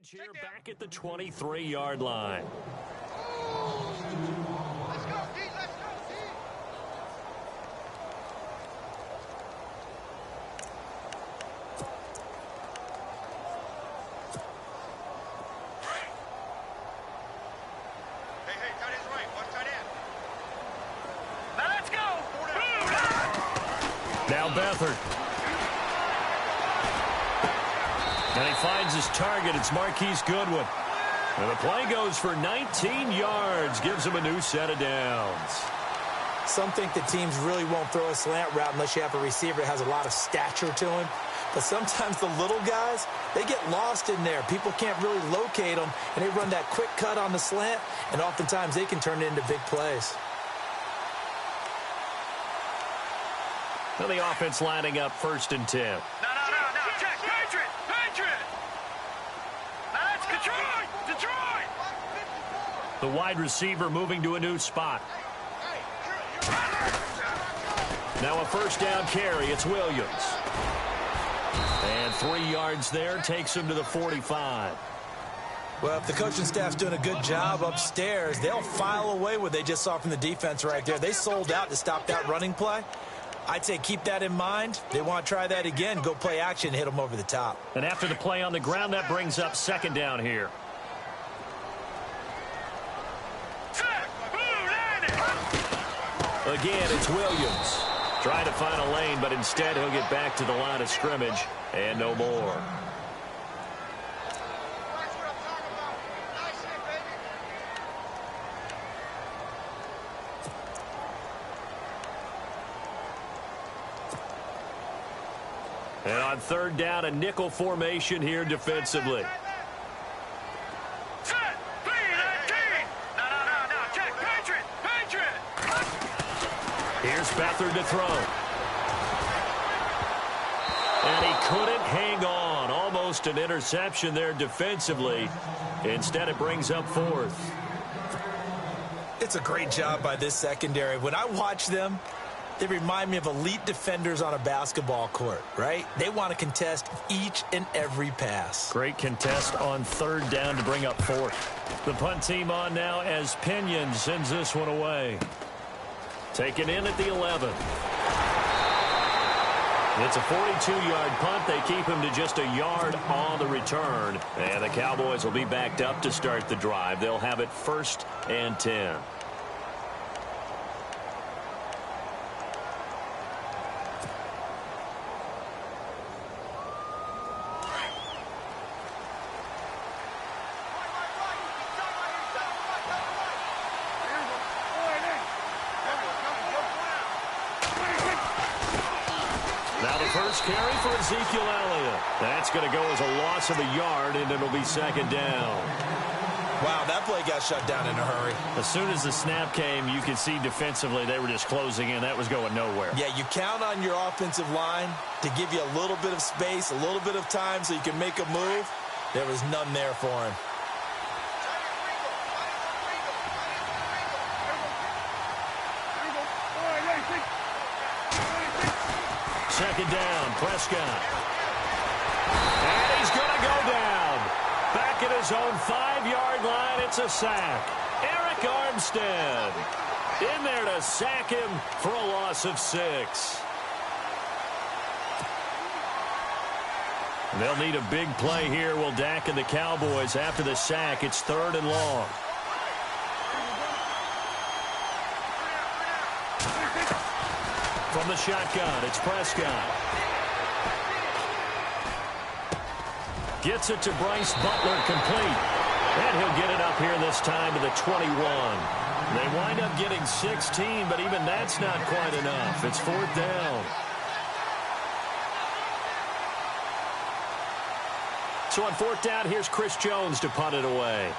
Here back at the 23-yard line. Let's go, D. Let's go, D. Hey, tight end's right. Watch tight end. Now let's go. Now Beathard. And he finds his target. It's Marquise Goodwin. And the play goes for 19 yards. Gives him a new set of downs. Some think that teams really won't throw a slant route unless you have a receiver that has a lot of stature to him. But sometimes the little guys, they get lost in there. People can't really locate them, and they run that quick cut on the slant, and oftentimes they can turn it into big plays. Well, the offense lining up 1st and 10. No. Check. Patriot. That's Detroit. The wide receiver moving to a new spot. Now a 1st down carry. It's Williams. And 3 yards there takes him to the 45. Well, if the coaching staff's doing a good job upstairs, they'll file away what they just saw from the defense right there. They sold out to stop that running play. I'd say keep that in mind. They want to try that again. Go play action, hit them over the top. And after the play on the ground, that brings up 2nd down here. Again, it's Williams. Trying to find a lane, but instead he'll get back to the line of scrimmage and no more. And on 3rd down, a nickel formation here defensively. Here's Beathard to throw. And he couldn't hang on. Almost an interception there defensively. Instead, it brings up 4th. It's a great job by this secondary. When I watch them, they remind me of elite defenders on a basketball court, right? They want to contest each and every pass. Great contest on 3rd down to bring up 4th. The punt team on now as Pinion sends this one away. Taken in at the 11. It's a 42-yard punt. They keep him to just a yard on the return. And the Cowboys will be backed up to start the drive. They'll have it 1st and 10. Carry for Ezekiel Elliott. That's going to go as a loss of a yard, and it'll be 2nd down. Wow, that play got shut down in a hurry. As soon as the snap came, you could see defensively they were just closing in. That was going nowhere. Yeah, you count on your offensive line to give you a little bit of space, a little bit of time so you can make a move. There was none there for him. Second down, Prescott. And he's going to go down. Back at his own 5-yard line, it's a sack. Eric Armstead in there to sack him for a loss of 6. They'll need a big play here. Will Dak and the Cowboys after the sack. It's 3rd and long. From the shotgun, it's Prescott. Gets it to Bryce Butler, complete. And he'll get it up here this time to the 21. They wind up getting 16, but even that's not quite enough. It's 4th down. So on 4th down, here's Chris Jones to punt it away.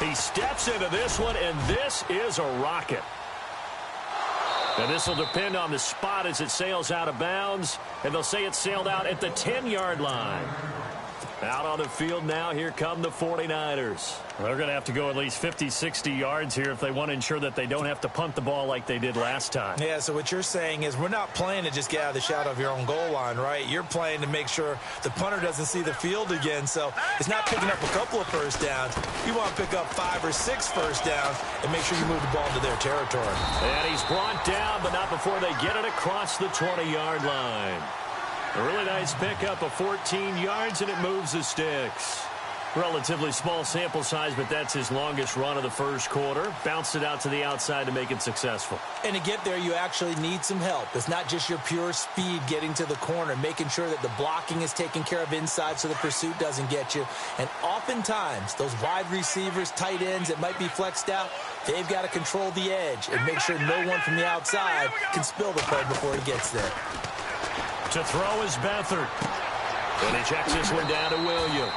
He steps into this one, and this is a rocket. And this will depend on the spot as it sails out of bounds, and they'll say it sailed out at the 10-yard line. Out on the field now, here come the 49ers. They're going to have to go at least 50, 60 yards here if they want to ensure that they don't have to punt the ball like they did last time. Yeah, so what you're saying is we're not playing to just get out of the shadow of your own goal line, right? You're playing to make sure the punter doesn't see the field again. So it's not picking up a couple of first downs. You want to pick up 5 or 6 first downs and make sure you move the ball into their territory. And he's brought down, but not before they get it across the 20-yard line. A really nice pickup of 14 yards, and it moves the sticks. Relatively small sample size, but that's his longest run of the first quarter. Bounced it out to the outside to make it successful. And to get there, you actually need some help. It's not just your pure speed getting to the corner, making sure that the blocking is taken care of inside so the pursuit doesn't get you. And oftentimes, those wide receivers, tight ends that might be flexed out, they've got to control the edge and make sure no one from the outside can spill the play before he gets there. To throw is Beathard. And he checks this one down to Williams.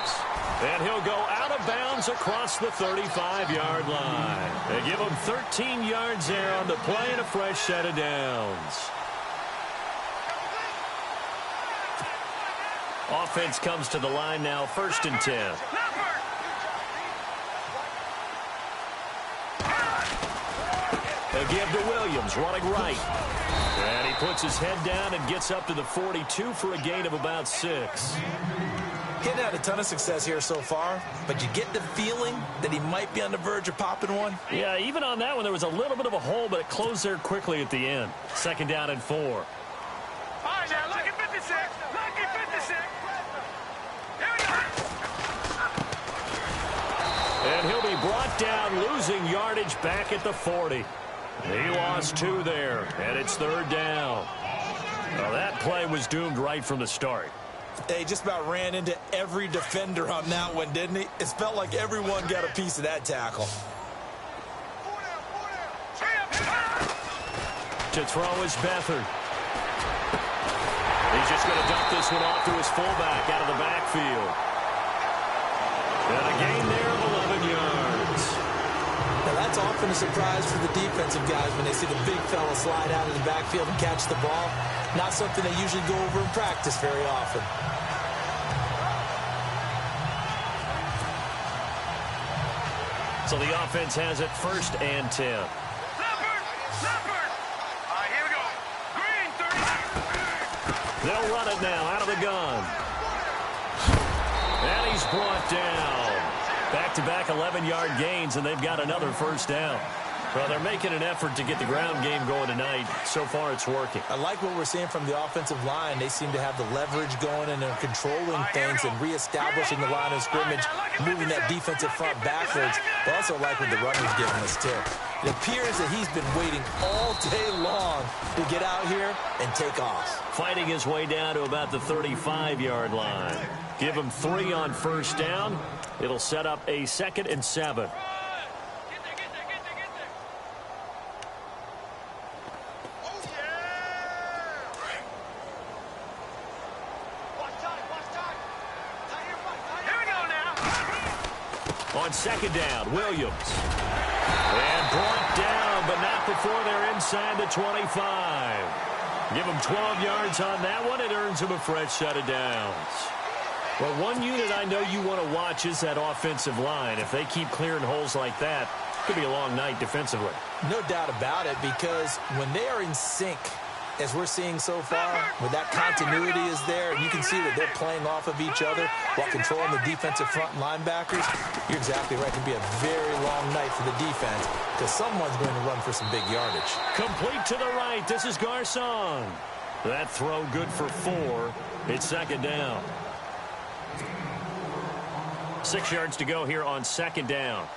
And he'll go out of bounds across the 35-yard line. They give him 13 yards there on the play and a fresh set of downs. Offense comes to the line now, 1st and 10. They give to Williams, running right. And he puts his head down and gets up to the 42 for a gain of about 6. Getting had a ton of success here so far, but you get the feeling that he might be on the verge of popping one. Yeah, even on that one, there was a little bit of a hole, but it closed there quickly at the end. 2nd down and 4. All right, now, lucky 56. Lucky 56. Here we go. And he'll be brought down, losing yardage back at the 40. He lost 2 there, and it's 3rd down. Well, that play was doomed right from the start. He just about ran into every defender on that one, didn't he? It felt like everyone got a piece of that tackle. To throw is Beathard. He's just going to dump this one off to his fullback out of the backfield. And a gain there of 11 yards. Now, that's often a surprise for the defensive guys when they see the big fella slide out of the backfield and catch the ball. Not something they usually go over in practice very often. So the offense has it 1st and 10. Leopard! Leopard! All right, here we go. Green, 30. They'll run it now out of the gun. And he's brought down. Back-to-back 11-yard gains, and they've got another 1st down. Well, they're making an effort to get the ground game going tonight. So far, it's working. I like what we're seeing from the offensive line. They seem to have the leverage going, and they're controlling things and reestablishing the line of scrimmage, moving that defensive front backwards. But also like what the runner's giving us, too. It appears that he's been waiting all day long to get out here and take off. Fighting his way down to about the 35-yard line. Give him 3 on 1st down. It'll set up a 2nd and 7. On 2nd down, Williams. And brought down, but not before they're inside the 25. Give him 12 yards on that one. It earns him a fresh set of downs. Well, one unit I know you want to watch is that offensive line. If they keep clearing holes like that, it could be a long night defensively. No doubt about it, because when they are in sync, as we're seeing so far, where that continuity is there, and you can see that they're playing off of each other while controlling the defensive front linebackers, you're exactly right. It can be a very long night for the defense because someone's going to run for some big yardage. Complete to the right. This is Garcon. That throw good for 4. It's 2nd down. 6 yards to go here on 2nd down.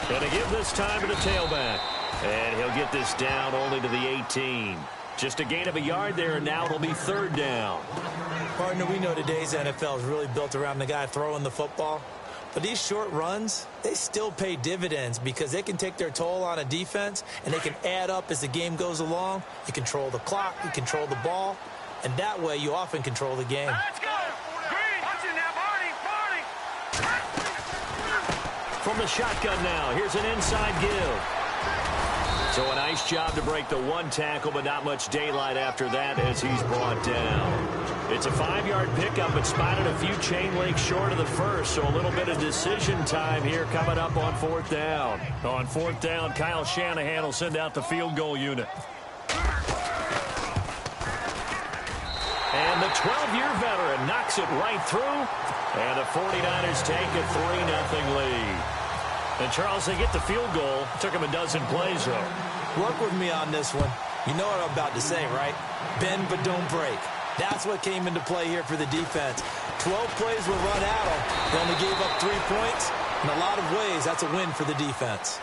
Going to give this time to the tailback. And he'll get this down only to the 18. Just a gain of a yard there, and now it'll be 3rd down. Partner, we know today's NFL is really built around the guy throwing the football. But these short runs, they still pay dividends because they can take their toll on a defense, and they can add up as the game goes along. You control the clock, you control the ball, and that way you often control the game. Let's go! Green, punch it now, Barney! From from the shotgun now. Here's an inside give. So a nice job to break the one tackle, but not much daylight after that as he's brought down. It's a 5-yard pickup, but spotted a few chain links short of the first, so a little bit of decision time here coming up on 4th down. On 4th down, Kyle Shanahan will send out the field goal unit. And the 12-year veteran knocks it right through, and the 49ers take a 3-0 lead. And, Charles, they get the field goal. Took them a dozen plays, though. Work with me on this one. You know what I'm about to say, right? Bend but don't break. That's what came into play here for the defense. 12 plays were run at them. They only gave up 3 points. In a lot of ways, that's a win for the defense.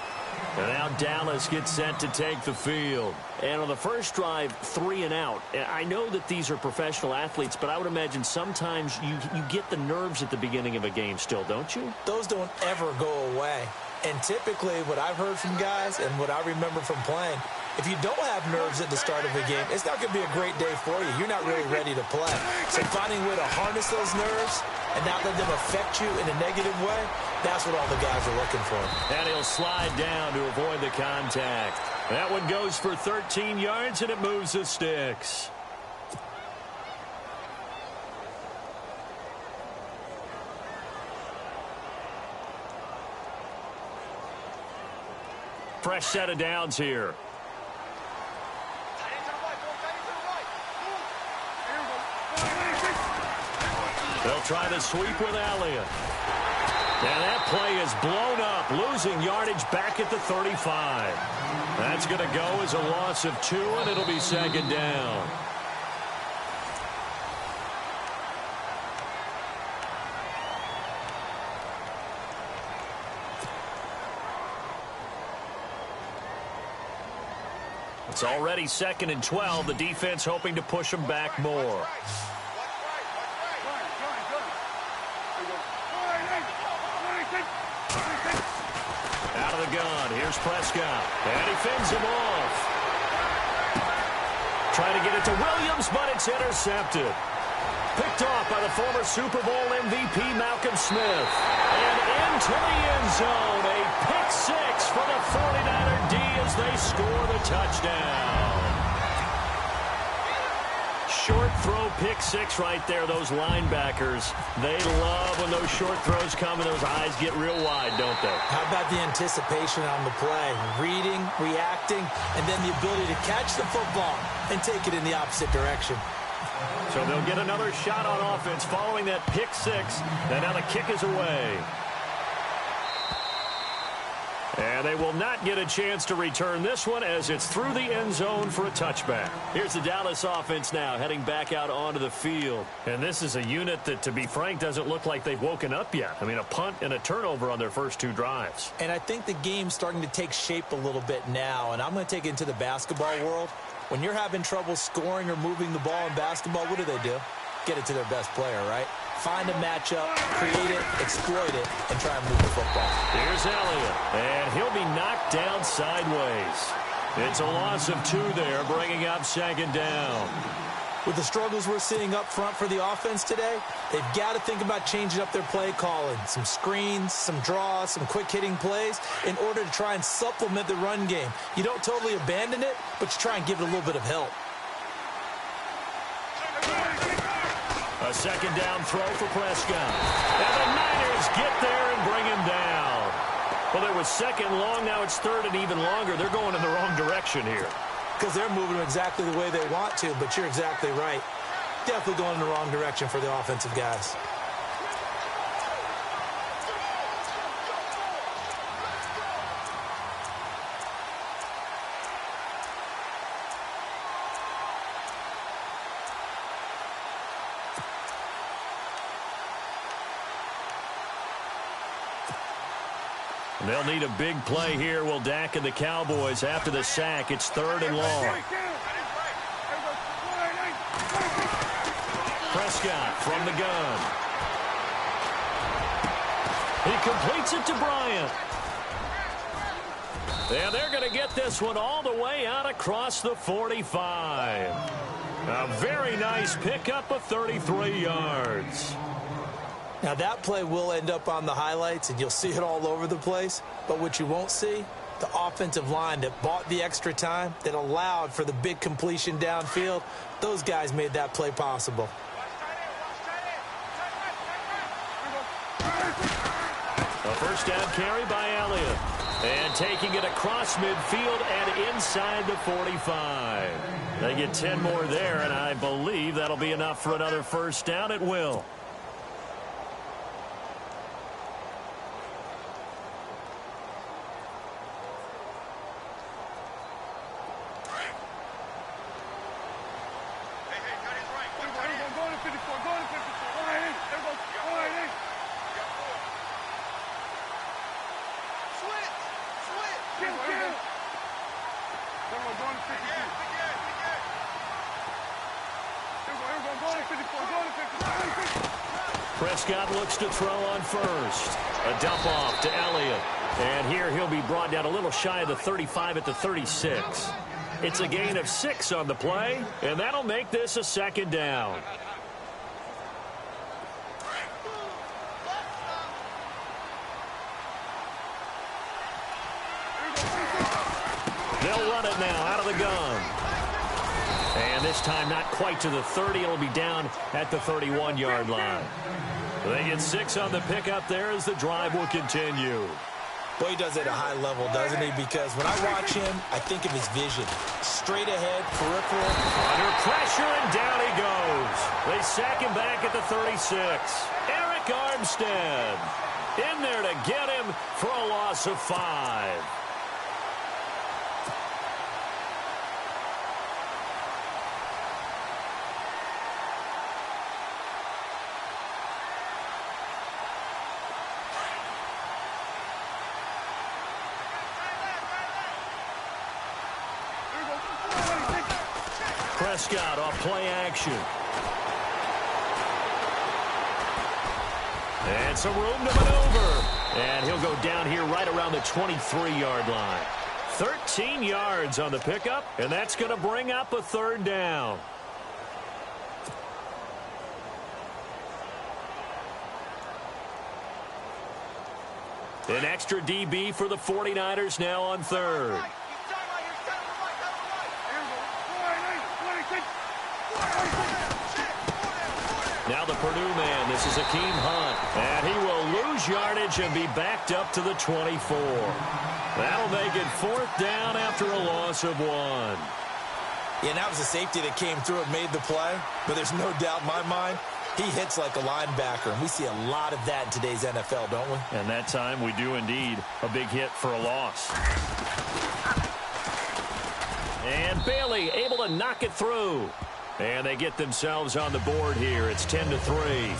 And now Dallas gets set to take the field. And on the first drive, 3 and out. I know that these are professional athletes, but I would imagine sometimes you get the nerves at the beginning of a game still, don't you? Those don't ever go away. And typically what I've heard from guys and what I remember from playing, if you don't have nerves at the start of a game, it's not going to be a great day for you. You're not really ready to play. So finding a way to harness those nerves and not let them affect you in a negative way, that's what all the guys are looking for. And he'll slide down to avoid the contact. That one goes for 13 yards, and it moves the sticks. Fresh set of downs here. They'll try the sweep with Elliott. And that play is blown up, losing yardage back at the 35. That's going to go as a loss of 2, and it'll be 2nd down. It's already 2nd and 12. The defense hoping to push them back more. Out of the gun. Here's Prescott. And he fends him off. Trying to get it to Williams, but it's intercepted. Picked off by the former Super Bowl MVP Malcolm Smith. And into the end zone. A pick 6 for the 49er D as they score the touchdown. Short throw pick 6 right there. Those linebackers, they love when those short throws come and those eyes get real wide, don't they? How about the anticipation on the play? Reading, reacting, and then the ability to catch the football and take it in the opposite direction. So they'll get another shot on offense following that pick 6. And now the kick is away. And they will not get a chance to return this one as it's through the end zone for a touchback. Here's the Dallas offense now heading back out onto the field. And this is a unit that, to be frank, doesn't look like they've woken up yet. I mean, a punt and a turnover on their first 2 drives. And I think the game's starting to take shape a little bit now. And I'm going to take it into the basketball world. When you're having trouble scoring or moving the ball in basketball, what do? Get it to their best player, right? Find a matchup, create it, exploit it, and try and move the football. Here's Elliott, and he'll be knocked down sideways. It's a loss of 2 there, bringing up 2nd down. With the struggles we're seeing up front for the offense today, they've got to think about changing up their play calling. Some screens, some draws, some quick-hitting plays in order to try and supplement the run game. You don't totally abandon it, but you try and give it a little bit of help. A 2nd down throw for Prescott. And the Niners get there and bring him down. Well, it was 2nd long. Now it's 3rd and even longer. They're going in the wrong direction here. Because they're moving exactly the way they want to, but you're exactly right. Definitely going in the wrong direction for the offensive guys. They'll need a big play here. Will Dak and the Cowboys after the sack. It's 3rd and long. Prescott from the gun. He completes it to Bryant. And they're going to get this one all the way out across the 45. A very nice pickup of 33 yards. Now, that play will end up on the highlights, and you'll see it all over the place. But what you won't see, the offensive line that bought the extra time, that allowed for the big completion downfield, those guys made that play possible. A first down carry by Elliott. And taking it across midfield and inside the 45. They get 10 more there, and I believe that'll be enough for another first down. It will. Prescott looks to throw on first. A dump off to Elliott. And here he'll be brought down a little shy of the 35 at the 36. It's a gain of 6 on the play, and that'll make this a second down. They'll run it now out of the gun. And this time not quite to the 30. It'll be down at the 31-yard line. They get 6 on the pickup there as the drive will continue. Boy, he does it at a high level, doesn't he? Because when I watch him, I think of his vision. Straight ahead, peripheral. Under pressure, and down he goes. They sack him back at the 36. Eric Armstead in there to get him for a loss of 5. Prescott off play action. And some room to maneuver. And he'll go down here right around the 23-yard line. 13 yards on the pickup, and that's going to bring up a third down. An extra DB for the 49ers now on third. Now the Purdue man, this is Akeem Hunt. And he will lose yardage and be backed up to the 24. That'll make it 4th down after a loss of 1. Yeah, and that was a safety that came through and made the play. But there's no doubt in my mind, he hits like a linebacker. And we see a lot of that in today's NFL, don't we? And that time we do indeed. A big hit for a loss. And Bailey able to knock it through. And they get themselves on the board here. It's 10-3.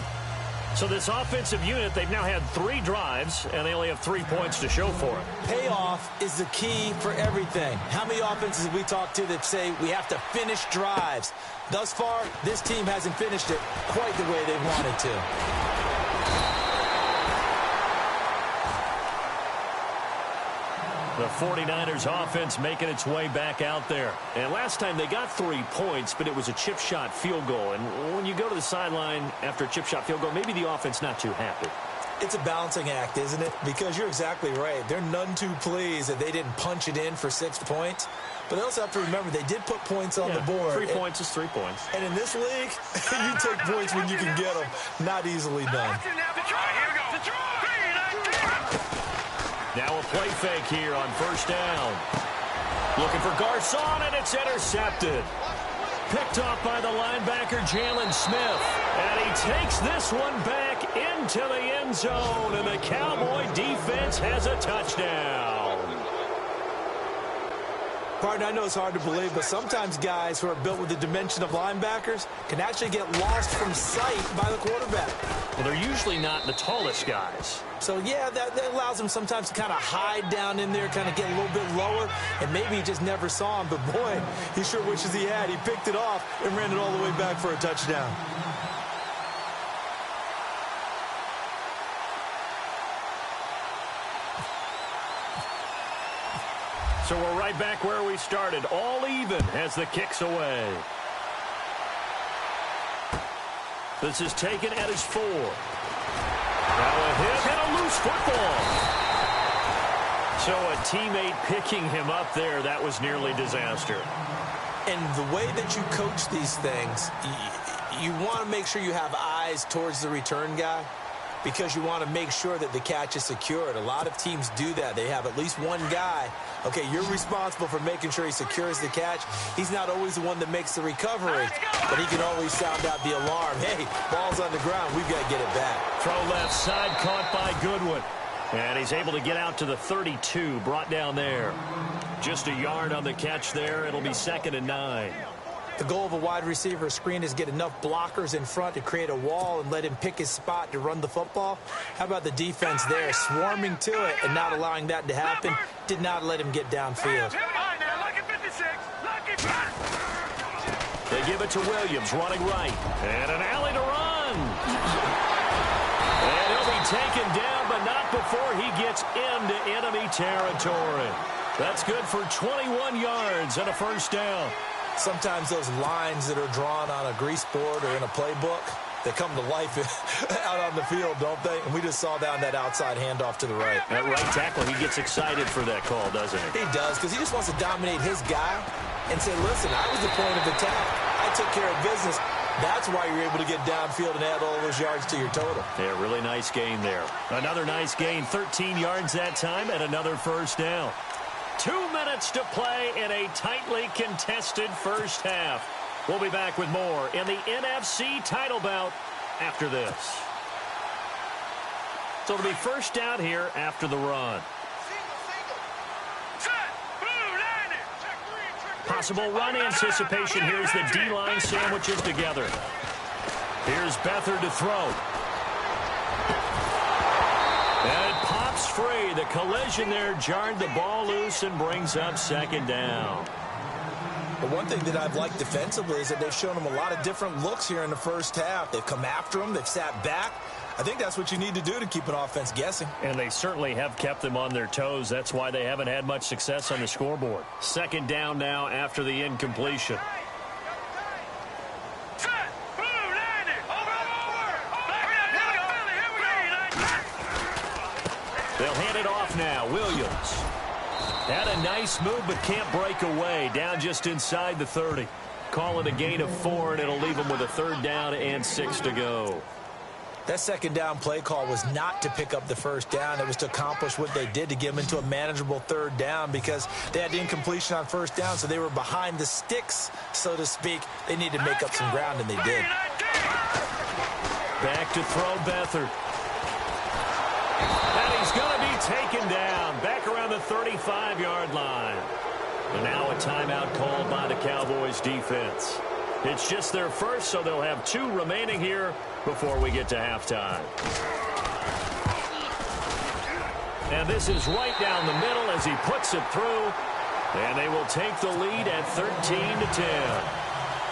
So this offensive unit, they've now had 3 drives, and they only have 3 points to show for it. Payoff is the key for everything. How many offenses have we talked to that say we have to finish drives? Thus far, this team hasn't finished it quite the way they wanted to. The 49ers offense making its way back out there. And last time they got 3 points, but it was a chip shot field goal. And when you go to the sideline after a chip shot field goal, maybe the offense not too happy. It's a balancing act, isn't it? Because you're exactly right. They're none too pleased that they didn't punch it in for 6 points. But they also have to remember they did put points on the board. 3 points is 3 points. And in this league, you take points when you can get them. Not easily done. Now a play fake here on first down. Looking for Garcon, and it's intercepted. Picked off by the linebacker, Jalen Smith. And he takes this one back into the end zone, and the Cowboy defense has a touchdown. Partner, I know it's hard to believe, but sometimes guys who are built with the dimension of linebackers can actually get lost from sight by the quarterback. Well, they're usually not the tallest guys. So, yeah, that allows them sometimes to kind of hide down in there, kind of get a little bit lower, and maybe he just never saw him. But, boy, he sure wishes he had. He picked it off and ran it all the way back for a touchdown. So we're right back where we started, all even as the kick's away. This is taken at his 4. Now a hit and a loose football. So a teammate picking him up there, that was nearly disaster. And the way that you coach these things, you want to make sure you have eyes towards the return guy because you want to make sure that the catch is secured. A lot of teams do that. They have at least one guy. Okay, you're responsible for making sure he secures the catch. He's not always the one that makes the recovery, but he can always sound out the alarm. Hey, ball's on the ground. We've got to get it back. Throw left side, caught by Goodwin. And he's able to get out to the 32, brought down there. Just a yard on the catch there. It'll be 2nd and 9. The goal of a wide receiver screen is get enough blockers in front to create a wall and let him pick his spot to run the football. How about the defense there, swarming to it and not allowing that to happen? Did not let him get downfield. They give it to Williams, running right. And an alley to run. And he'll be taken down, but not before he gets into enemy territory. That's good for 21 yards and a first down. Sometimes those lines that are drawn on a grease board or in a playbook, they come to life out on the field, don't they? And we just saw down that outside handoff to the right. That right tackle, he gets excited for that call, doesn't he? He does, because he just wants to dominate his guy and say, listen, I was the point of attack. I took care of business. That's why you're able to get downfield and add all those yards to your total. Yeah, really nice gain there. Another nice gain, 13 yards that time, and another first down. 2 minutes to play in a tightly contested first half. We'll be back with more in the NFC title bout after this. So it'll be first down here after the run. Possible run anticipation here as the D-line sandwiches together. Here's Beathard to throw. And it pops free. The collision there jarred the ball loose and brings up 2nd down. But one thing that I've liked defensively is that they've shown them a lot of different looks here in the first half. They've come after them. They've sat back. I think that's what you need to do to keep an offense guessing. And they certainly have kept them on their toes. That's why they haven't had much success on the scoreboard. 2nd down now after the incompletion. They'll hand it off now. Williams. Had a nice move, but can't break away. Down just inside the 30. Call it a gain of 4, and it'll leave them with a 3rd down and 6 to go. That 2nd down play call was not to pick up the first down. It was to accomplish what they did to get them into a manageable 3rd down because they had the incompletion on 1st down, so they were behind the sticks, so to speak. They needed to make up some ground, and they did. Back to throw Beathard. And he's going to be taken down back around the 35-yard line. And now a timeout called by the Cowboys defense. It's just their first, so they'll have 2 remaining here before we get to halftime. And this is right down the middle as he puts it through. And they will take the lead at 13-10.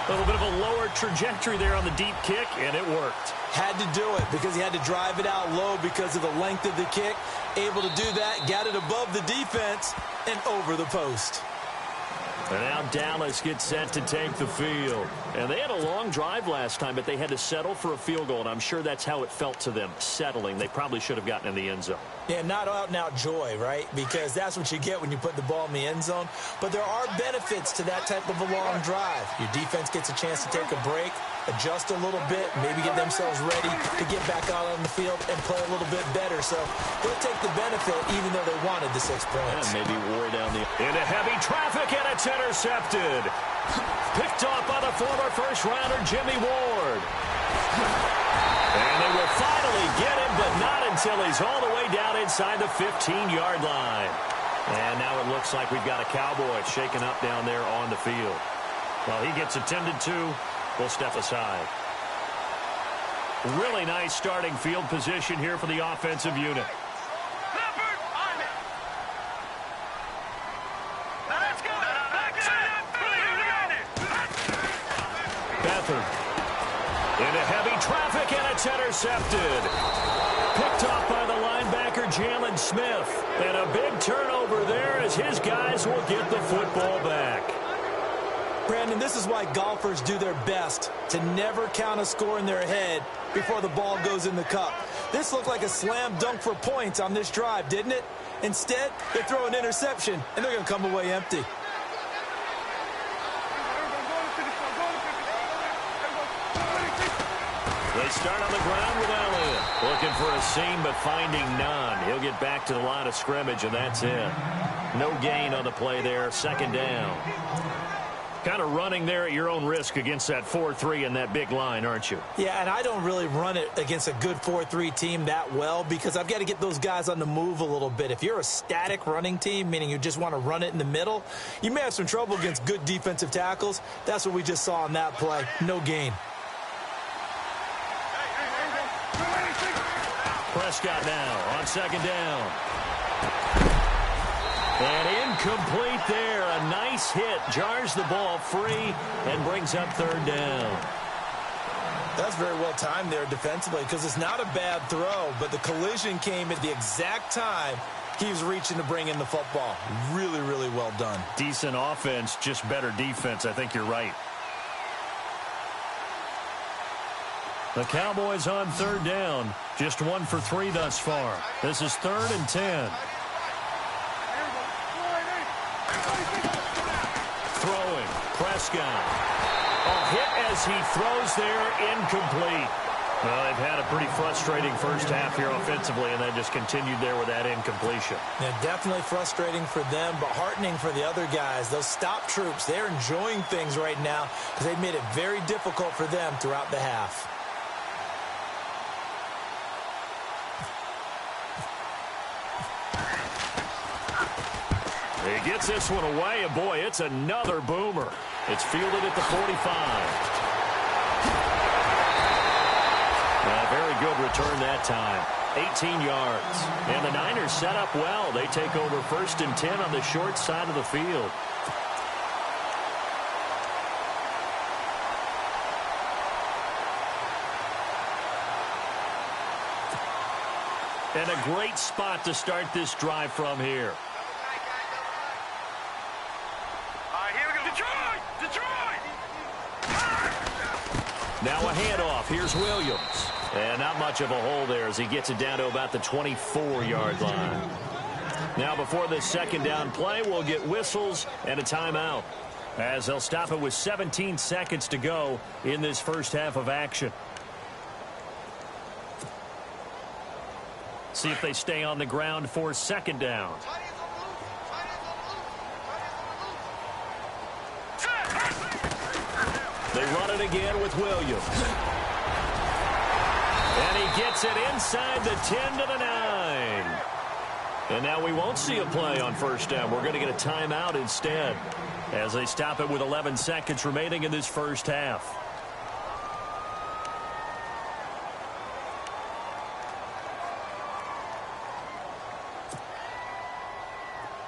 A little bit of a lower trajectory there on the deep kick, and it worked. Had to do it because he had to drive it out low because of the length of the kick. Able to do that, got it above the defense and over the post. And now Dallas gets set to take the field. And they had a long drive last time, but they had to settle for a field goal, and I'm sure that's how it felt to them, settling. They probably should have gotten in the end zone. Yeah, not out-and-out joy, right? Because that's what you get when you put the ball in the end zone. But there are benefits to that type of a long drive. Your defense gets a chance to take a break, adjust a little bit, maybe get themselves ready to get back out on the field and play a little bit better. So they'll take the benefit even though they wanted the 6 points. And maybe wore down the... Into heavy traffic, and it's intercepted. Picked off by the former first-rounder Jimmy Ward. And they will finally get him, but not until he's all the way down inside the 15-yard line. And now it looks like we've got a Cowboy shaken up down there on the field. Well, he gets attended to. We'll step aside. Really nice starting field position here for the offensive unit. Beathard into heavy traffic, and it's intercepted. Picked off by the linebacker Jalen Smith. And a big turnover there as his guys will get the football back. Brandon, this is why golfers do their best to never count a score in their head before the ball goes in the cup. This looked like a slam dunk for points on this drive, didn't it? Instead, they throw an interception, and they're going to come away empty. They start on the ground with Elliott. Looking for a seam, but finding none. He'll get back to the line of scrimmage, and that's it. No gain on the play there. Second down. Kind of running there at your own risk against that 4-3 and that big line, aren't you? Yeah, and I don't really run it against a good 4-3 team that well because I've got to get those guys on the move a little bit. If you're a static running team, meaning you just want to run it in the middle, you may have some trouble against good defensive tackles. That's what we just saw on that play. No gain. Prescott now on second down. And incomplete there. A nice hit. Jars the ball free and brings up third down. That's very well timed there defensively because it's not a bad throw, but the collision came at the exact time he was reaching to bring in the football. Really, really well done. Decent offense, just better defense. I think you're right. The Cowboys on third down. Just 1 for 3 thus far. This is 3rd and 10. Throwing. Prescott. A hit as he throws there. Incomplete. Well, they've had a pretty frustrating first half here offensively, and they just continued there with that incompletion. Yeah, definitely frustrating for them, but heartening for the other guys. Those stop troops, they're enjoying things right now because they've made it very difficult for them throughout the half. He gets this one away, and boy, it's another boomer. It's fielded at the 45. A very good return that time. 18 yards. And the Niners set up well. They take over 1st and 10 on the short side of the field. And a great spot to start this drive from here. Now a handoff. Here's Williams. And not much of a hole there as he gets it down to about the 24-yard line. Now before this second down play, we'll get whistles and a timeout as they'll stop it with 17 seconds to go in this first half of action. See if they stay on the ground for second down. They run it again with Williams. And he gets it inside the 10 to the 9. And now we won't see a play on first down. We're going to get a timeout instead as they stop it with 11 seconds remaining in this first half.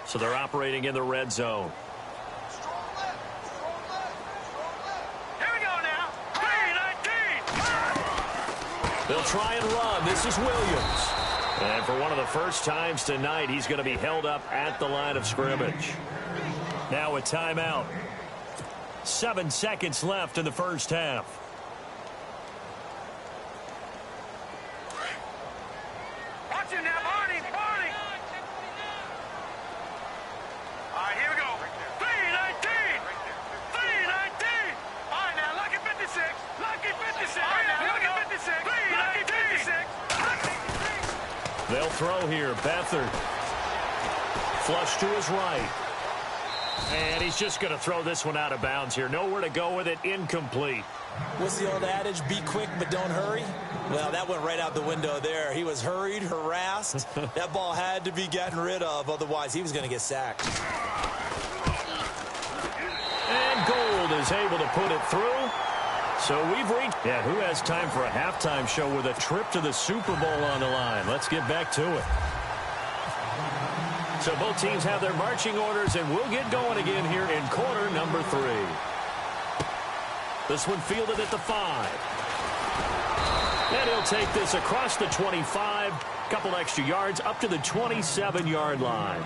So they're operating in the red zone. They'll try and run. This is Williams. And for one of the first times tonight, he's going to be held up at the line of scrimmage. Now a timeout. 7 seconds left in the first half. Watch him now, Barney. Barney. All right, here we go. 319. 319. All right, now, lucky 56. Lucky 56. All right, now, lucky 56. 319. They'll throw here. Beathard. Flush to his right. And he's just going to throw this one out of bounds here. Nowhere to go with it. Incomplete. What's the old adage? Be quick, but don't hurry. Well, that went right out the window there. He was hurried, harassed. That ball had to be gotten rid of. Otherwise, he was going to get sacked. And Gold is able to put it through. So we've reached. Yeah, who has time for a halftime show with a trip to the Super Bowl on the line? Let's get back to it. So both teams have their marching orders, and we'll get going again here in quarter number 3. This one fielded at the 5. And he'll take this across the 25, couple extra yards up to the 27-yard line.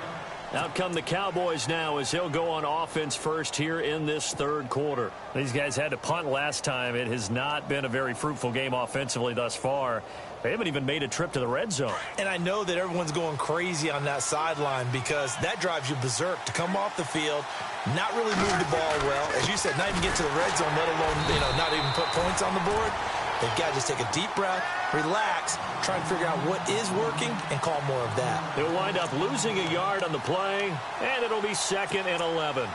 Out come the Cowboys now as he'll go on offense first here in this third quarter. These guys had to punt last time. It has not been a very fruitful game offensively thus far. They haven't even made a trip to the red zone. And I know that everyone's going crazy on that sideline because that drives you berserk to come off the field, not really move the ball well. As you said, not even get to the red zone, let alone, not even put points on the board. They've got to just take a deep breath, relax, try and figure out what is working, and call more of that. They'll wind up losing a yard on the play, and it'll be 2nd and 11.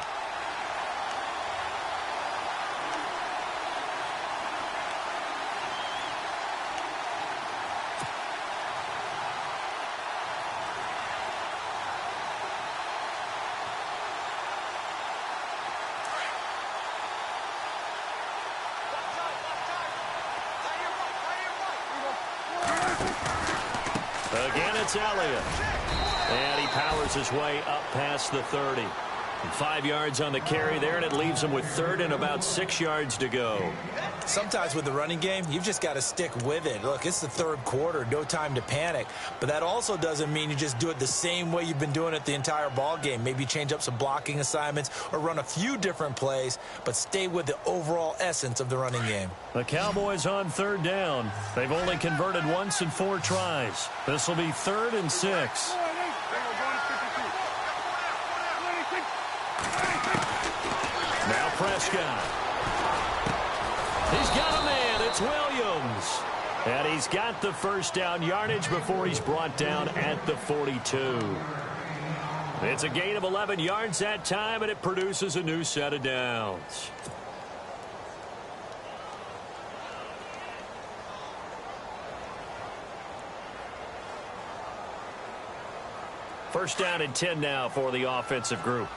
Again, it's Elliott. And he powers his way up past the 30. And 5 yards on the carry there, and it leaves him with 3rd and about 6 yards to go. Sometimes with the running game, you've just got to stick with it. Look, it's the 3rd quarter, no time to panic. But that also doesn't mean you just do it the same way you've been doing it the entire ball game. Maybe change up some blocking assignments or run a few different plays, but stay with the overall essence of the running game. The Cowboys on 3rd down. They've only converted once in 4 tries. This will be 3rd and 6. Now Prescott. He's got a man. It's Williams. And he's got the first down yardage before he's brought down at the 42. It's a gain of 11 yards that time, and it produces a new set of downs. First down and 10 now for the offensive group.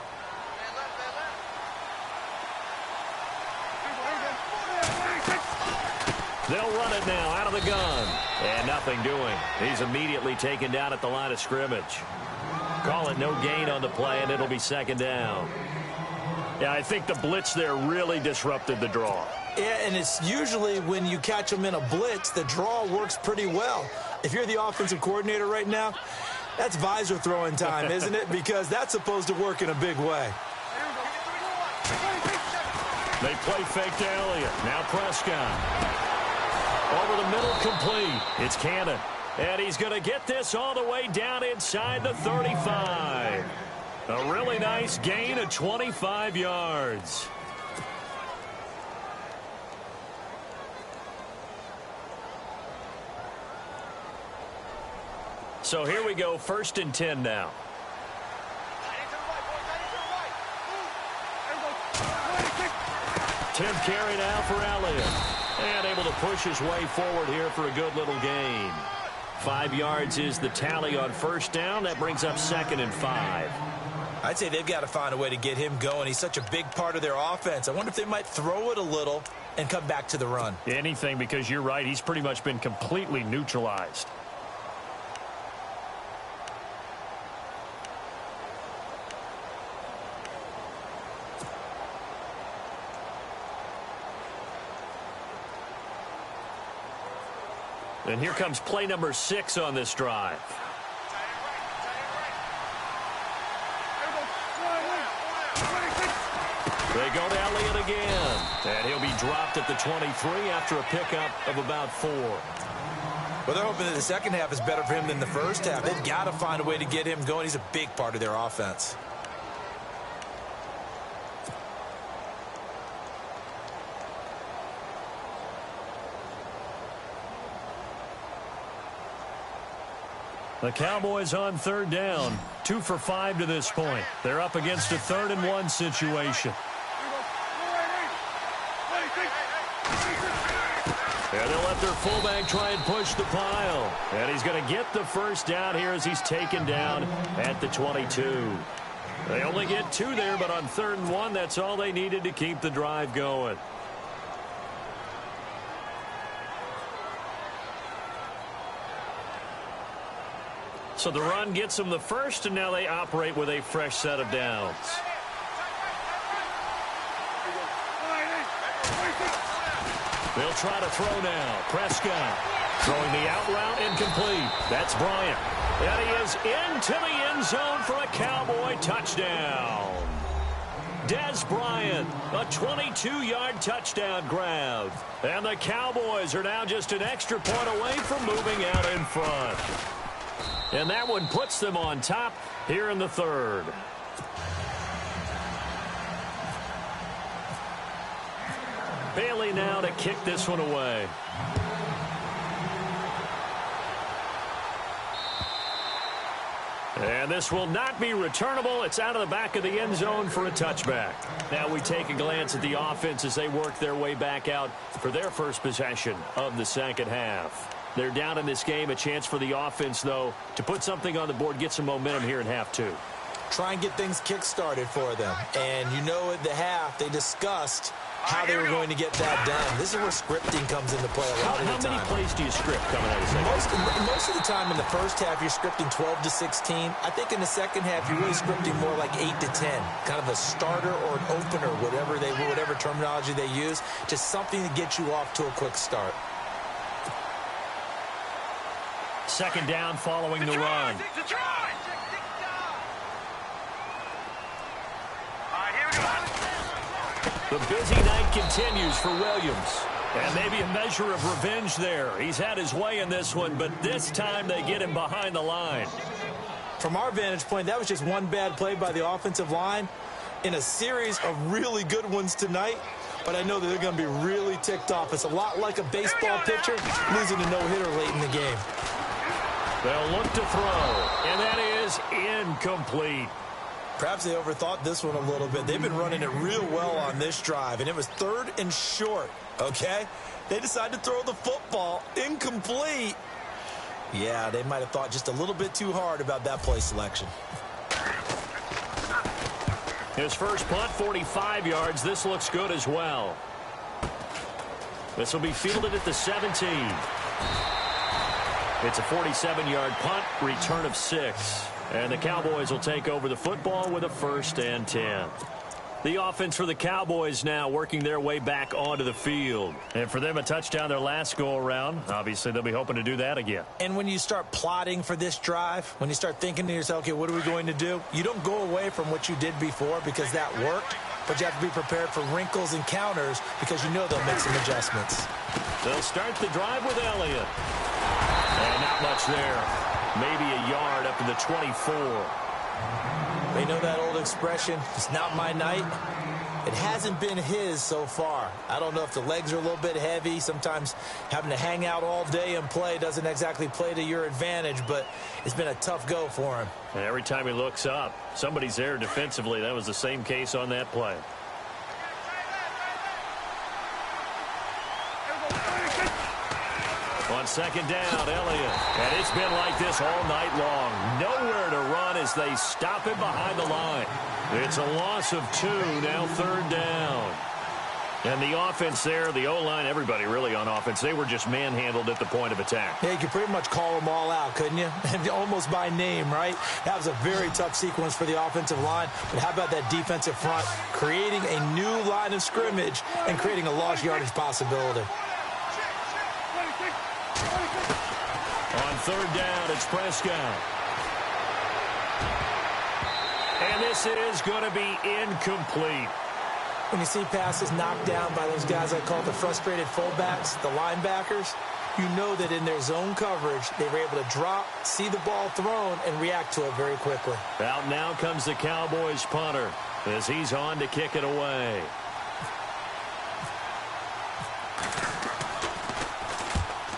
They'll run it now out of the gun. And nothing doing. He's immediately taken down at the line of scrimmage. Call it no gain on the play, and it'll be 2nd down. Yeah, I think the blitz there really disrupted the draw. Yeah, and it's usually when you catch them in a blitz, the draw works pretty well. If you're the offensive coordinator right now, that's visor throwing time, isn't it? Because that's supposed to work in a big way. They play fake to Elliott. Now Prescott. Over the middle, complete. It's Cannon. And he's going to get this all the way down inside the 35. A really nice gain of 25 yards. So here we go, 1st and 10 now. Tim carry now for Elliott. And able to push his way forward here for a good little gain. 5 yards is the tally on 1st down. That brings up 2nd and 5. I'd say they've got to find a way to get him going. He's such a big part of their offense. I wonder if they might throw it a little and come back to the run. Anything, because you're right. He's pretty much been completely neutralized. And here comes play number 6 on this drive. They go to Elliott again. And he'll be dropped at the 23 after a pickup of about 4. Well, they're hoping that the second half is better for him than the first half. They've got to find a way to get him going. He's a big part of their offense. The Cowboys on 3rd down. 2 for 5 to this point. They're up against a 3rd and 1 situation. And they'll let their fullback try and push the pile. And he's going to get the first down here as he's taken down at the 22. They only get 2 there, but on 3rd and 1, that's all they needed to keep the drive going. So the run gets them the first, and now they operate with a fresh set of downs. They'll try to throw now. Prescott throwing the out route, incomplete. That's Bryant. And he is into the end zone for a Cowboy touchdown. Des Bryant, a 22-yard touchdown grab. And the Cowboys are now just an extra point away from moving out in front. And that one puts them on top here in the third. Bailey now to kick this one away. And this will not be returnable. It's out of the back of the end zone for a touchback. Now we take a glance at the offense as they work their way back out for their first possession of the second half. They're down in this game. A chance for the offense, though, to put something on the board, get some momentum here in half two. Try and get things kick-started for them. And you know at the half, they discussed how they were going to get that done. This is where scripting comes into play a lot of the time. How many plays do you script coming out of the second? Most of the time in the first half, you're scripting 12 to 16. I think in the second half, you're really scripting more like 8 to 10. Kind of a starter or an opener, whatever terminology they use. Just something to get you off to a quick start. Second down following the run. The busy night continues for Williams. And maybe a measure of revenge there. He's had his way in this one, but this time they get him behind the line. From our vantage point, that was just one bad play by the offensive line in a series of really good ones tonight. But I know that they're going to be really ticked off. It's a lot like a baseball pitcher losing a no-hitter late in the game. They'll look to throw, and that is incomplete. Perhaps they overthought this one a little bit. They've been running it real well on this drive, and it was 3rd and short, okay? They decided to throw the football incomplete. Yeah, they might have thought just a little bit too hard about that play selection. His first punt, 45 yards. This looks good as well. This will be fielded at the 17. It's a 47-yard punt, return of 6. And the Cowboys will take over the football with a 1st and 10. The offense for the Cowboys now working their way back onto the field. And for them, a touchdown their last go-around. Obviously, they'll be hoping to do that again. And when you start plotting for this drive, when you start thinking to yourself, okay, what are we going to do? You don't go away from what you did before because that worked. But you have to be prepared for wrinkles and counters because you know they'll make some adjustments. They'll start the drive with Elliott. And not much there. Maybe a yard up to the 24. They know that old expression, it's not my night. It hasn't been his so far. I don't know if the legs are a little bit heavy. Sometimes having to hang out all day and play doesn't exactly play to your advantage, but it's been a tough go for him. And every time he looks up, somebody's there defensively. That was the same case on that play. On second down, Elliott. And it's been like this all night long. Nowhere to run as they stop him behind the line. It's a loss of 2, now 3rd down. And the offense there, the O-line, everybody really on offense, they were just manhandled at the point of attack. Yeah, you could pretty much call them all out, couldn't you? Almost by name, right? That was a very tough sequence for the offensive line. But how about that defensive front creating a new line of scrimmage and creating a lost yardage possibility? On 3rd down, it's Prescott. And this is going to be incomplete. When you see passes knocked down by those guys I call the frustrated fullbacks, the linebackers, you know that in their zone coverage, they were able to drop, see the ball thrown, and react to it very quickly. Out now comes the Cowboys punter as he's on to kick it away.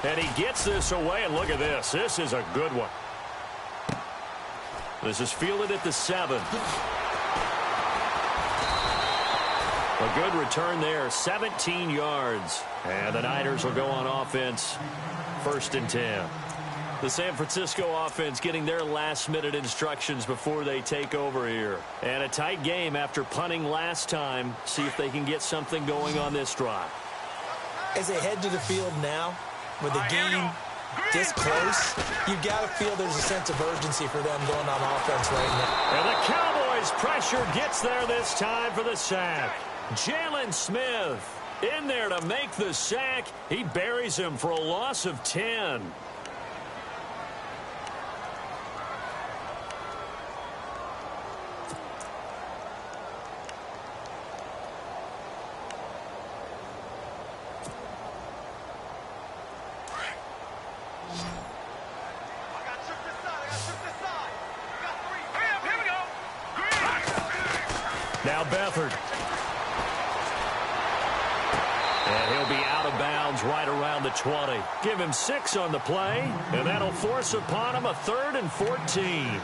And he gets this away, and look at this. This is a good one. This is fielded at the 7. A good return there, 17 yards. And the Niners will go on offense, 1st and 10. The San Francisco offense getting their last-minute instructions before they take over here. And a tight game after punting last time. See if they can get something going on this drive. As they head to the field now, with the game this close, you've got to feel there's a sense of urgency for them going on offense right now. And the Cowboys' pressure gets there this time for the sack. Jalen Smith in there to make the sack. He buries him for a loss of 10. Now Beathard. And he'll be out of bounds right around the 20. Give him 6 on the play, and that'll force upon him a 3rd and 14.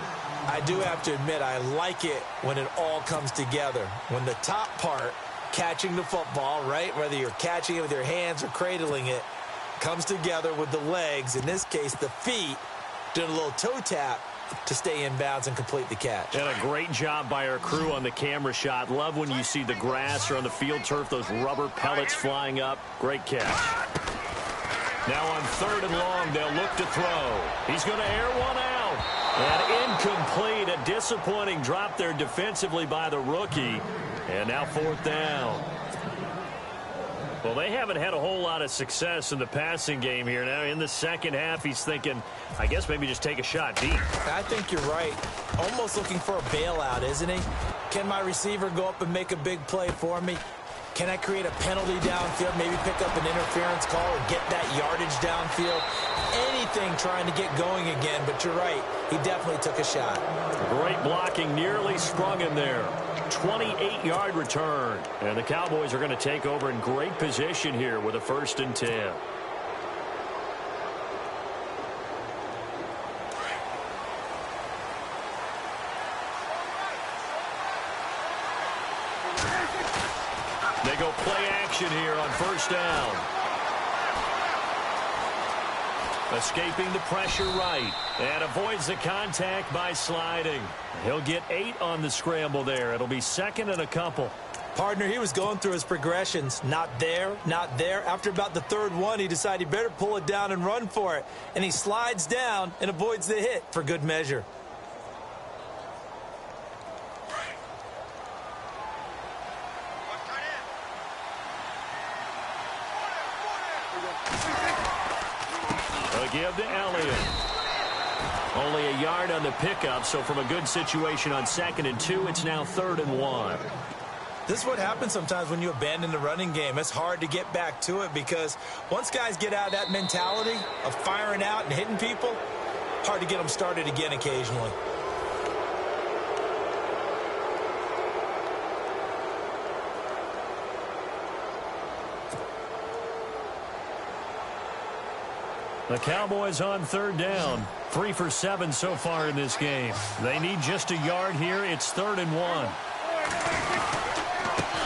I do have to admit, I like it when it all comes together. When the top part, catching the football, right, whether you're catching it with your hands or cradling it, comes together with the legs, in this case the feet, doing a little toe tap to stay in bounds and complete the catch. And a great job by our crew on the camera shot. Love when you see the grass or on the field turf, those rubber pellets flying up. Great catch. Now on 3rd and long, they'll look to throw. He's going to air one out. And incomplete. A disappointing drop there defensively by the rookie. And now 4th down. Well, they haven't had a whole lot of success in the passing game here. Now, in the second half, he's thinking, I guess maybe just take a shot deep. I think you're right. Almost looking for a bailout, isn't he? Can my receiver go up and make a big play for me? Can I create a penalty downfield, maybe pick up an interference call or get that yardage downfield? Anything trying to get going again, but you're right. He definitely took a shot. Great blocking, nearly sprung him there. 28-yard return. And the Cowboys are going to take over in great position here with a 1st and 10. They go play action here on 1st down. Escaping the pressure right. And avoids the contact by sliding. He'll get 8 on the scramble there. It'll be 2nd and a couple. Partner, he was going through his progressions. Not there, not there. After about the 3rd one, he decided he better pull it down and run for it. And he slides down and avoids the hit for good measure. Give to Elliott. Only a yard on the pickup, so from a good situation on 2nd and 2, it's now 3rd and 1. This is what happens sometimes when you abandon the running game. It's hard to get back to it because once guys get out of that mentality of firing out and hitting people, hard to get them started again occasionally. The Cowboys on 3rd down. 3 for 7 so far in this game. They need just a yard here. It's 3rd and 1.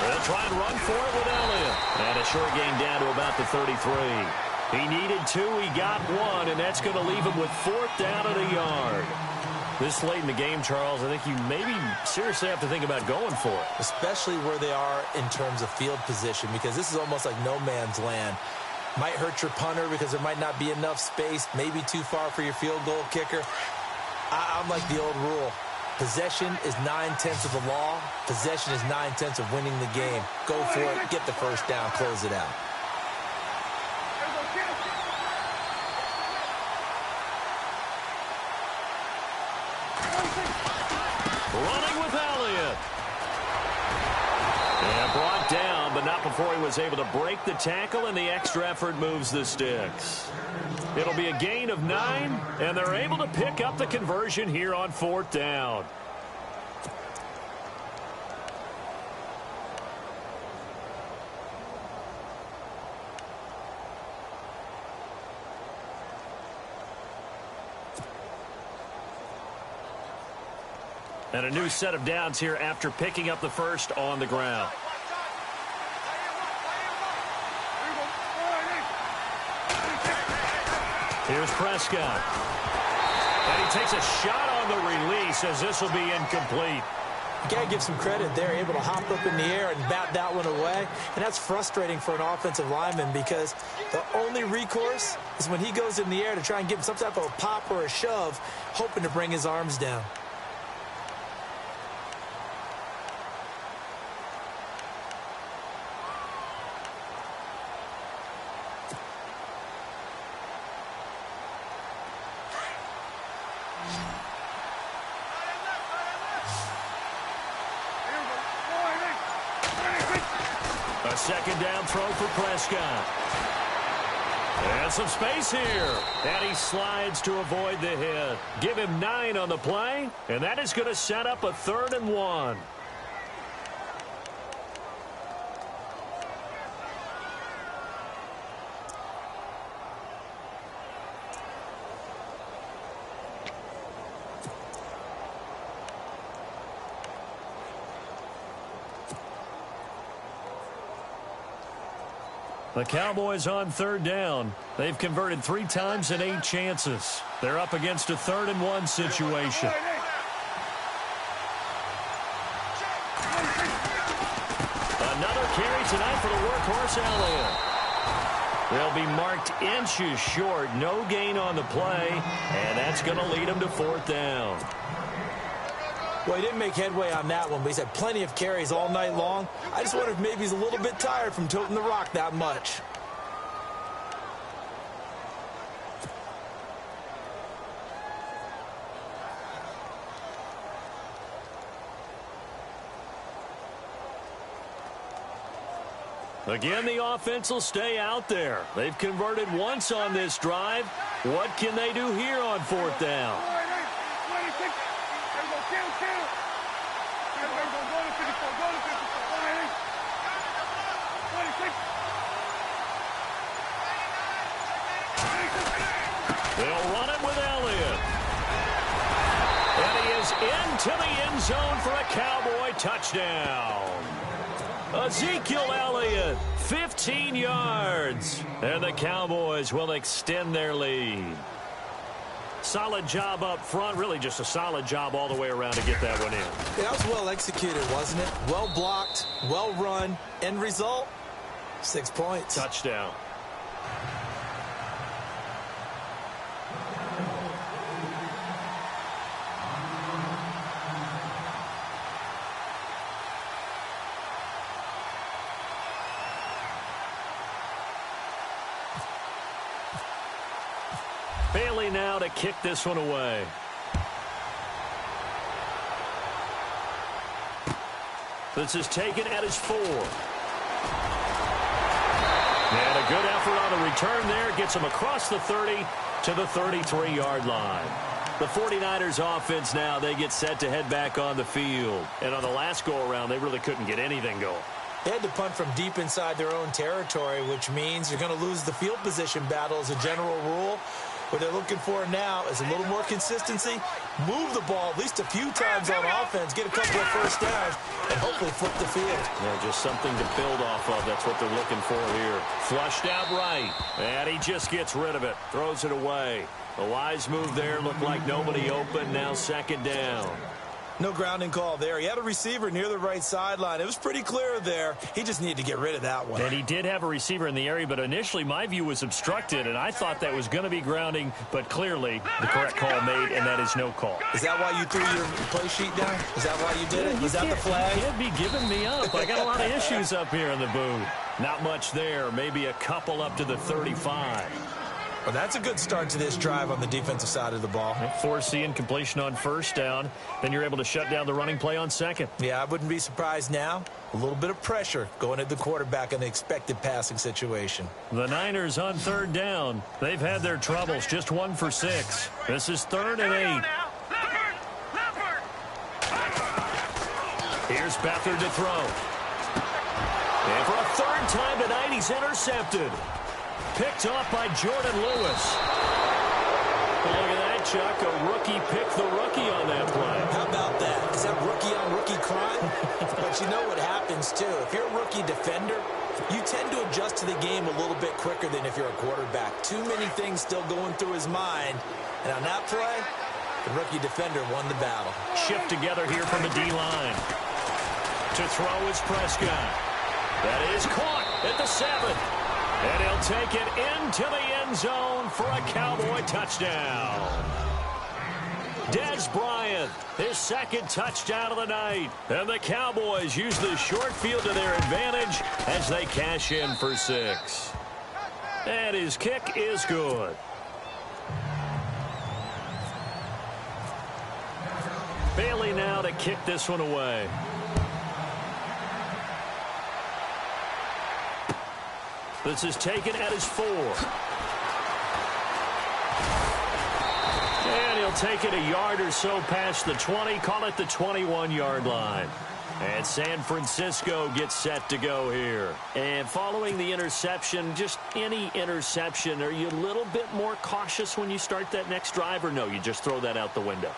They'll try and run for it with Elliott. And a short gain down to about the 33. He needed 2. He got 1, and that's going to leave him with 4th down and a yard. This late in the game, Charles, I think you maybe seriously have to think about going for it. Especially where they are in terms of field position, because this is almost like no man's land. Might hurt your punter because there might not be enough space, maybe too far for your field goal kicker. I'm like the old rule. Possession is 9/10 of the law. Possession is 9/10 of winning the game. Go for it, get the 1st down, close it out. Running with Elliott. And brought down, but not before he was able to break the tackle, and the extra effort moves the sticks. It'll be a gain of 9, and they're able to pick up the conversion here on 4th down. And a new set of downs here after picking up the 1st on the ground. Here's Prescott. And he takes a shot on the release as this will be incomplete. You got to give some credit there, able to hop up in the air and bat that one away. And that's frustrating for an offensive lineman because the only recourse is when he goes in the air to try and give him some type of a pop or a shove, hoping to bring his arms down. A 2nd down throw for Prescott. And some space here. And he slides to avoid the hit. Give him 9 on the play, and that is going to set up a 3rd and 1. The Cowboys on third down. They've converted 3 times in 8 chances. They're up against a 3rd and 1 situation. Another carry tonight for the workhorse Elliott. They'll be marked inches short. No gain on the play, and that's going to lead them to 4th down. Well, he didn't make headway on that one, but he's had plenty of carries all night long. I just wonder if maybe he's a little bit tired from toting the rock that much. Again, the offense will stay out there. They've converted once on this drive. What can they do here on 4th down? They'll run it with Elliott. And he is into the end zone for a Cowboy touchdown. Ezekiel Elliott, 15 yards. And the Cowboys will extend their lead. Solid job up front. Really just a solid job all the way around to get that one in. Yeah, that was well executed, wasn't it? Well blocked, well run. End result, 6 points. Touchdown. Bailey now to kick this one away. This is taken at his 4. And a good effort on the return there. Gets him across the 30 to the 33-yard line. The 49ers offense now, they get set to head back on the field. And on the last go-around, they really couldn't get anything going. They had to punt from deep inside their own territory, which means you're going to lose the field position battle as a general rule. What they're looking for now is a little more consistency, move the ball at least a few times on offense, get a couple of first downs, and hopefully flip the field. Yeah, just something to build off of. That's what they're looking for here. Flushed out right, and he just gets rid of it, throws it away. A wise move there, looked like nobody open, now 2nd down. No grounding call there. He had a receiver near the right sideline. It was pretty clear there. He just needed to get rid of that one. And he did have a receiver in the area, but initially my view was obstructed, and I thought that was going to be grounding, but clearly the correct call made, and that is no call. Is that why you threw your play sheet down? Is that why you did it? Was that the flag? You can't be giving me up. I got a lot of issues up here in the booth. Not much there. Maybe a couple up to the 35. Well, that's a good start to this drive on the defensive side of the ball. Foreseeing completion on 1st down. Then you're able to shut down the running play on 2nd. Yeah, I wouldn't be surprised now. A little bit of pressure going at the quarterback in the expected passing situation. The Niners on 3rd down. They've had their troubles. Just 1 for 6. This is 3rd and 8. Here's Beathard to throw. And for a 3rd time tonight, he's intercepted. Picked off by Jordan Lewis. Look at that, Chuck. A rookie picked the rookie on that play. How about that? Is that rookie-on-rookie crime? But you know what happens, too. If you're a rookie defender, you tend to adjust to the game a little bit quicker than if you're a quarterback. Too many things still going through his mind. And on that play, the rookie defender won the battle. Shift together here from the D-line. To throw is Prescott. That is caught at the 7. And he'll take it into the end zone for a Cowboy touchdown. Dez Bryant, his 2nd touchdown of the night. And the Cowboys use the short field to their advantage as they cash in for 6. And his kick is good. Bailey now to kick this one away. This is taken at his 4. And he'll take it a yard or so past the 20, call it the 21-yard line. And San Francisco gets set to go here. And following the interception, just any interception, are you a little bit more cautious when you start that next drive, or no, you just throw that out the window?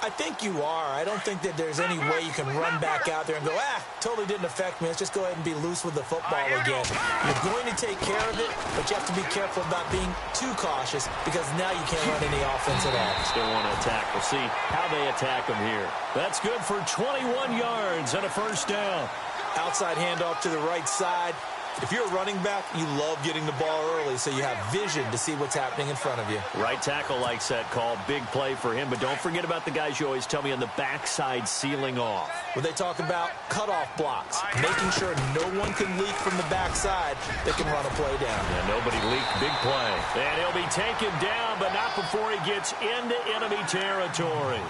I think you are. I don't think that there's any way you can run back out there and go, totally didn't affect me. Let's just go ahead and be loose with the football again. You're going to take care of it, but you have to be careful about being too cautious because now you can't run any offense at all. Still want to attack. We'll see how they attack them here. That's good for 21 yards and a first down. Outside handoff to the right side. If you're a running back, you love getting the ball early so you have vision to see what's happening in front of you. Right tackle likes that call. Big play for him, but don't forget about the guys you always tell me on the backside sealing off. When they talk about cutoff blocks, making sure no one can leak from the backside, they can run a play down. Yeah, nobody leaked. Big play. And he'll be taken down, but not before he gets into enemy territory.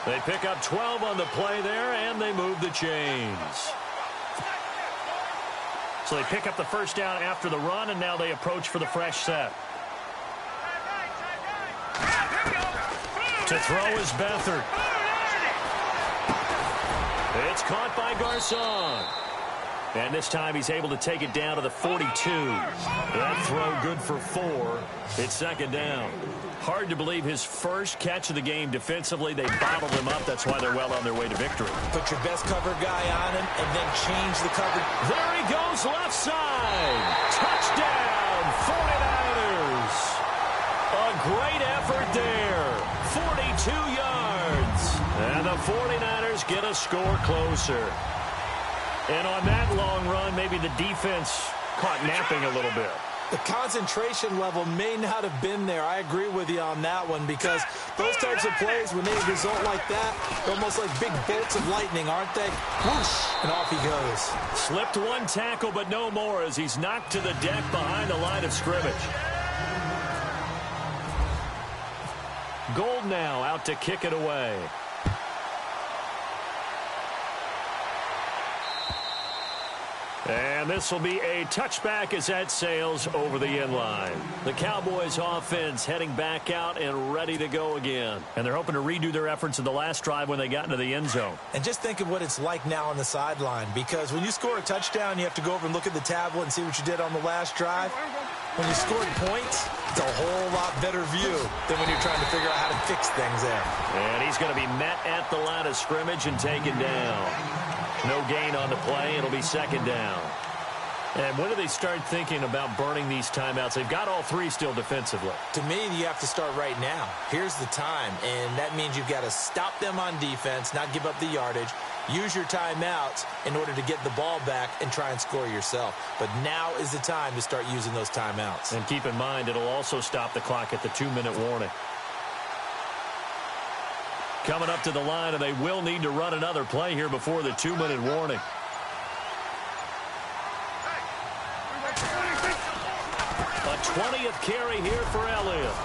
They pick up 12 on the play there, and they move the chains. So they pick up the first down after the run, and now they approach for the fresh set. To throw is Beathard. It's caught by Garcon. And this time he's able to take it down to the 42. That throw good for 4. It's second down. Hard to believe his first catch of the game defensively. They bottled him up. That's why they're well on their way to victory. Put your best cover guy on him and then change the cover. There he goes, left side. Touchdown, 49ers. A great effort there. 42 yards. And the 49ers get a score closer. And on that long run, maybe the defense caught napping a little bit. The concentration level may not have been there. I agree with you on that one because those types of plays, when they result like that, they're almost like big bolts of lightning, aren't they? Whoosh, and off he goes. Slipped one tackle, but no more as he's knocked to the deck behind the line of scrimmage. Gold now out to kick it away. And this will be a touchback as that sails over the end line. The Cowboys offense heading back out and ready to go again. And they're hoping to redo their efforts in the last drive when they got into the end zone. And just think of what it's like now on the sideline, because when you score a touchdown, you have to go over and look at the tablet and see what you did on the last drive. When you scored points, it's a whole lot better view than when you're trying to figure out how to fix things there. And he's going to be met at the line of scrimmage and taken down. No gain on the play. It'll be second down. And when do they start thinking about burning these timeouts? They've got all three still defensively. To me, you have to start right now. Here's the time, and that means you've got to stop them on defense, not give up the yardage, use your timeouts in order to get the ball back and try and score yourself. But now is the time to start using those timeouts. And keep in mind, it'll also stop the clock at the 2-minute warning. Coming up to the line, and they will need to run another play here before the 2-minute warning. A 20th carry here for Elliott.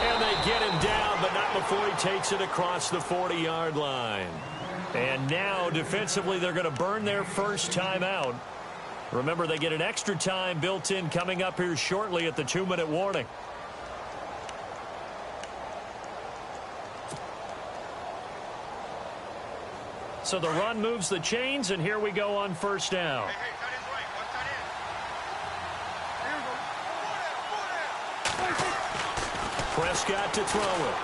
And they get him down, but not before he takes it across the 40-yard line. And now, defensively, they're going to burn their first timeout. Remember, they get an extra time built in coming up here shortly at the 2-minute warning. So the run moves the chains, and here we go on first down. Hey, tight end's right. One tight end. Prescott to throw it.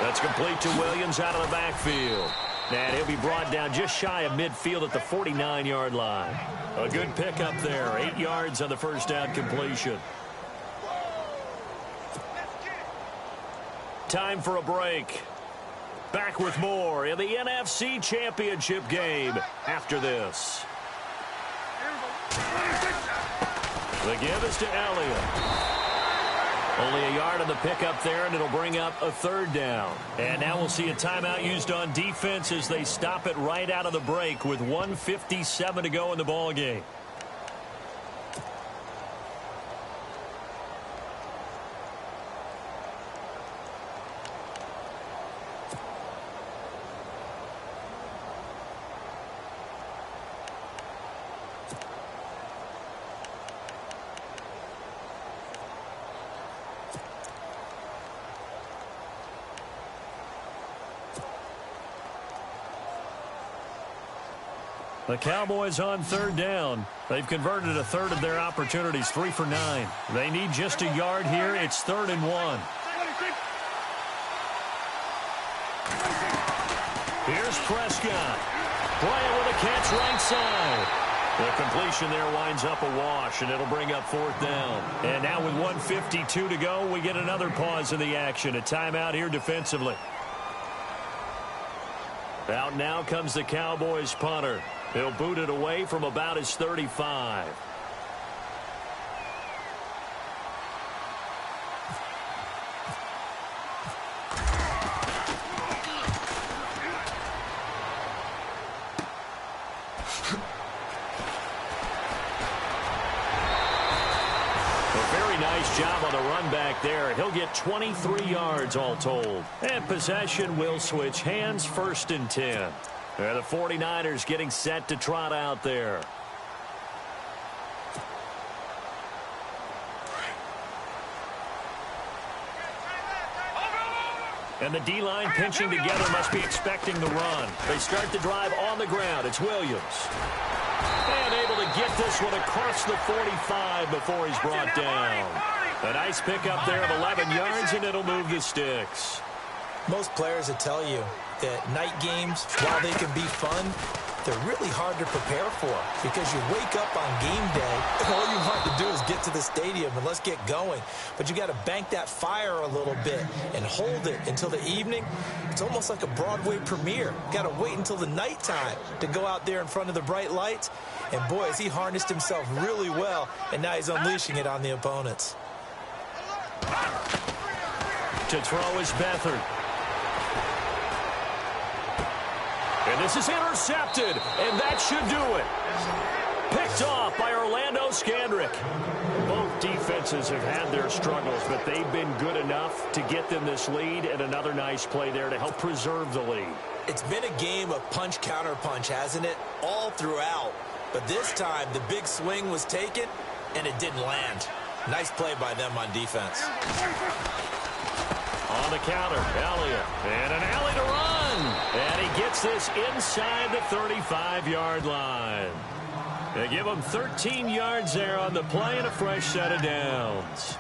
That's complete to Williams out of the backfield. And he'll be brought down just shy of midfield at the 49-yard line. A good pickup there. 8 yards on the first down completion. Time for a break. Back with more in the NFC Championship game after this. The give is to Elliott. Only a yard on the pickup there, and it'll bring up a third down. And now we'll see a timeout used on defense as they stop it right out of the break with 1:57 to go in the ballgame. The Cowboys on third down. They've converted a third of their opportunities, 3 for 9. They need just a yard here. It's 3rd and 1. Here's Prescott. Playing with a catch right side. The completion there winds up a wash, and it'll bring up 4th down. And now with 1:52 to go, we get another pause in the action. A timeout here defensively. Out now comes the Cowboys punter. He'll boot it away from about his 35. Job on the run back there. He'll get 23 yards all told. And possession will switch hands, 1st and 10. The 49ers getting set to trot out there. And the D-line pinching together must be expecting the run. They start the drive on the ground. It's Williams. And able to get this one across the 45 before he's brought down. A nice pickup there of 11 yards, and it'll move the sticks. Most players will tell you that night games, while they can be fun, they're really hard to prepare for because you wake up on game day and all you want to do is get to the stadium and let's get going. But you got to bank that fire a little bit and hold it until the evening. It's almost like a Broadway premiere. Got to wait until the nighttime to go out there in front of the bright lights. And boy, has he harnessed himself really well, and now he's unleashing it on the opponents. To throw is Beathard. And this is intercepted, and that should do it. Picked off by Orlando Scandrick. Both defenses have had their struggles, but they've been good enough to get them this lead, and another nice play there to help preserve the lead. It's been a game of punch-counter-punch, hasn't it? All throughout. But this time, the big swing was taken, and it didn't land. Nice play by them on defense. On the counter, Elliott. And an alley to run. And he gets this inside the 35-yard line. They give him 13 yards there on the play and a fresh set of downs.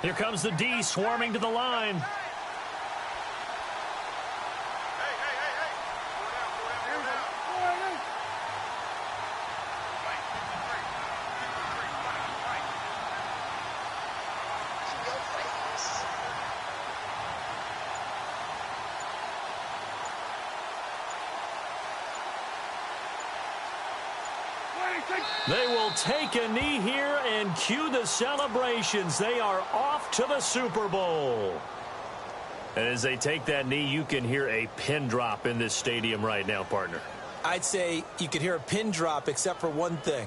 Here comes the D swarming to the line. They will take a knee here and cue the celebrations. They are off to the Super Bowl. And as they take that knee, you can hear a pin drop in this stadium right now, partner. I'd say you could hear a pin drop except for one thing.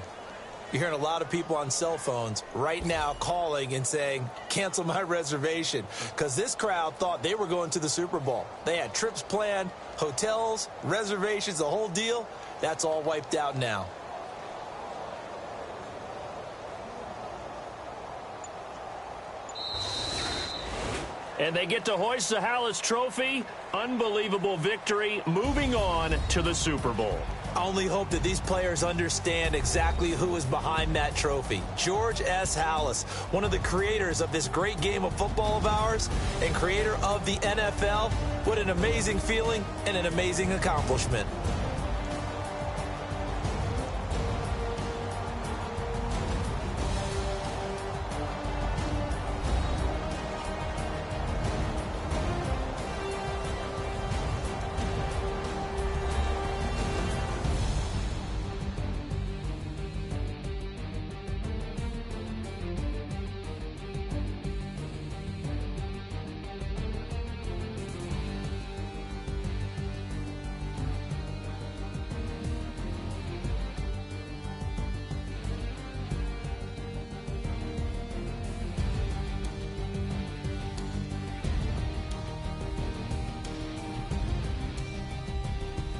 You're hearing a lot of people on cell phones right now calling and saying, cancel my reservation, because this crowd thought they were going to the Super Bowl. They had trips planned, hotels, reservations, the whole deal. That's all wiped out now. And they get to hoist the Hallis Trophy. Unbelievable victory. Moving on to the Super Bowl. I only hope that these players understand exactly who is behind that trophy. George S. Hallis, one of the creators of this great game of football of ours and creator of the NFL. What an amazing feeling and an amazing accomplishment.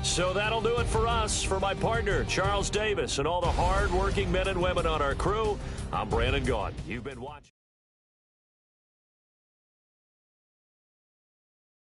So that'll do it for us. For my partner, Charles Davis, and all the hard-working men and women on our crew, I'm Brandon Gaudin. You've been watching.